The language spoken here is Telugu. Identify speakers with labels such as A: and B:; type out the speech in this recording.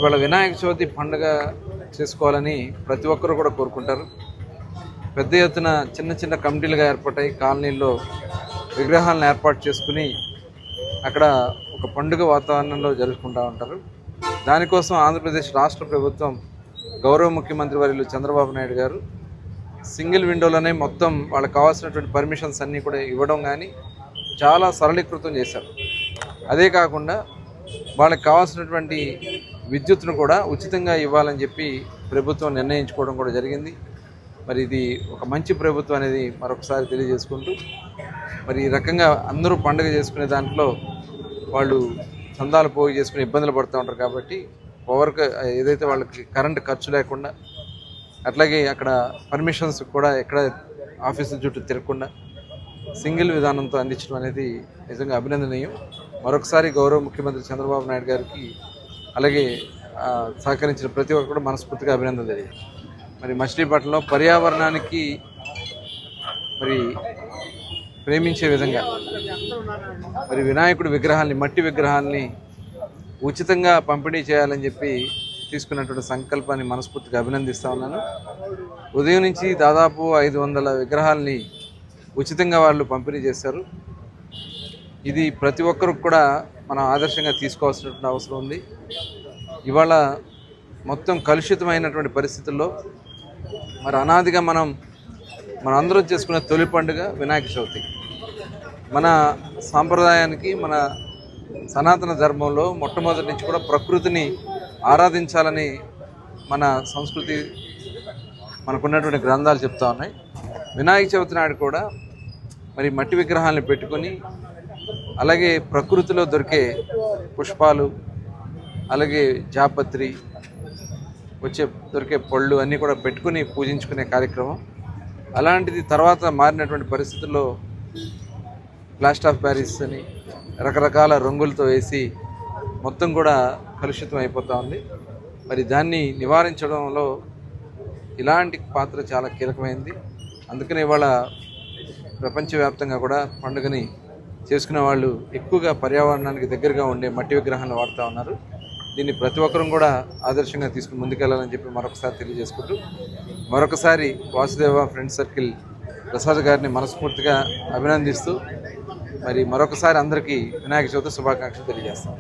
A: ఇవాళ వినాయక చవితి పండుగ చేసుకోవాలని ప్రతి ఒక్కరు కూడా కోరుకుంటారు. పెద్ద ఎత్తున చిన్న చిన్న కమిటీలుగా ఏర్పడ్డాయి. కాలనీల్లో విగ్రహాలను ఏర్పాటు చేసుకుని అక్కడ ఒక పండుగ వాతావరణంలో జరుపుకుంటూ ఉంటారు. దానికోసం ఆంధ్రప్రదేశ్ రాష్ట్ర ప్రభుత్వం గౌరవ ముఖ్యమంత్రి వర్యులు చంద్రబాబు నాయుడు గారు సింగిల్ విండోలోనే మొత్తం వాళ్ళకి కావాల్సినటువంటి పర్మిషన్స్ అన్నీ కూడా ఇవ్వడం కానీ చాలా సరళీకృతం చేశారు. అదే కాకుండా వాళ్ళకి కావాల్సినటువంటి విద్యుత్తును కూడా ఉచితంగా ఇవ్వాలని చెప్పి ప్రభుత్వం నిర్ణయించుకోవడం కూడా జరిగింది. మరి ఇది ఒక మంచి ప్రభుత్వం అనేది మరొకసారి తెలియజేసుకుంటూ, మరి ఈ రకంగా అందరూ పండుగ చేసుకునే దాంట్లో వాళ్ళు చందాలు పోగు చేసుకుని ఇబ్బందులు పడుతూ ఉంటారు. కాబట్టి పవర్కి ఏదైతే వాళ్ళకి కరెంటు ఖర్చు లేకుండా, అట్లాగే అక్కడ పర్మిషన్స్ కూడా ఎక్కడ ఆఫీసుల చుట్టూ తిరగకుండా సింగిల్ విధానంతో అందించడం అనేది నిజంగా అభినందనీయం. మరొకసారి గౌరవ ముఖ్యమంత్రి చంద్రబాబు నాయుడు గారికి అలాగే సహకరించిన ప్రతి ఒక్కరు కూడా మనస్ఫూర్తిగా అభినందన తెలియదు. మరి మచిలీపట్నంలో పర్యావరణానికి మరి ప్రేమించే విధంగా మరి వినాయకుడి విగ్రహాల్ని, మట్టి విగ్రహాల్ని ఉచితంగా పంపిణీ చేయాలని చెప్పి తీసుకున్నటువంటి సంకల్పాన్ని మనస్ఫూర్తిగా అభినందిస్తూ ఉన్నాను. ఉదయం నుంచి దాదాపు 500 విగ్రహాల్ని ఉచితంగా వాళ్ళు పంపిణీ చేశారు. ఇది ప్రతి ఒక్కరికి కూడా మనం ఆదర్శంగా తీసుకోవాల్సినటువంటి అవసరం ఉంది. ఇవాళ మొత్తం కలుషితమైనటువంటి పరిస్థితుల్లో మరి అనాదిగా మనం అందరం చేసుకునే తొలి పండుగ వినాయక చవితి. మన సాంప్రదాయానికి, మన సనాతన ధర్మంలో మొట్టమొదటి నుంచి కూడా ప్రకృతిని ఆరాధించాలని మన సంస్కృతి, మనకున్నటువంటి గ్రంథాలు చెప్తా ఉన్నాయి. వినాయక చవితి నాడు కూడా మరి మట్టి విగ్రహాలను పెట్టుకొని, అలాగే ప్రకృతిలో దొరికే పుష్పాలు, అలాగే జాపత్రి, దొరికే పళ్ళు అన్నీ కూడా పెట్టుకుని పూజించుకునే కార్యక్రమం. అలాంటిది తర్వాత మారినటువంటి పరిస్థితుల్లో ప్లాస్టర్ ఆఫ్ ప్యారిస్ అని రకరకాల రంగులతో వేసి మొత్తం కూడా కలుషితం అయిపోతూ ఉంది. మరి దాన్ని నివారించడంలో ఇలాంటి పాత్ర చాలా కీలకమైంది. అందుకనే ఇవాళ ప్రపంచవ్యాప్తంగా కూడా పండుగని చేసుకునే వాళ్ళు ఎక్కువగా పర్యావరణానికి దగ్గరగా ఉండే మట్టి విగ్రహాలను వాడుతూ ఉన్నారు. దీన్ని ప్రతి ఒక్కరూ కూడా ఆదర్శంగా తీసుకుని ముందుకెళ్లాలని చెప్పి మరొకసారి తెలియజేసుకుంటూ, మరొకసారి వాసుదేవ ఫ్రెండ్ సర్కిల్ ప్రసాద్ గారిని మనస్ఫూర్తిగా అభినందిస్తూ, మరి మరొకసారి అందరికీ వినాయక చవితి శుభాకాంక్షలు తెలియజేస్తాం.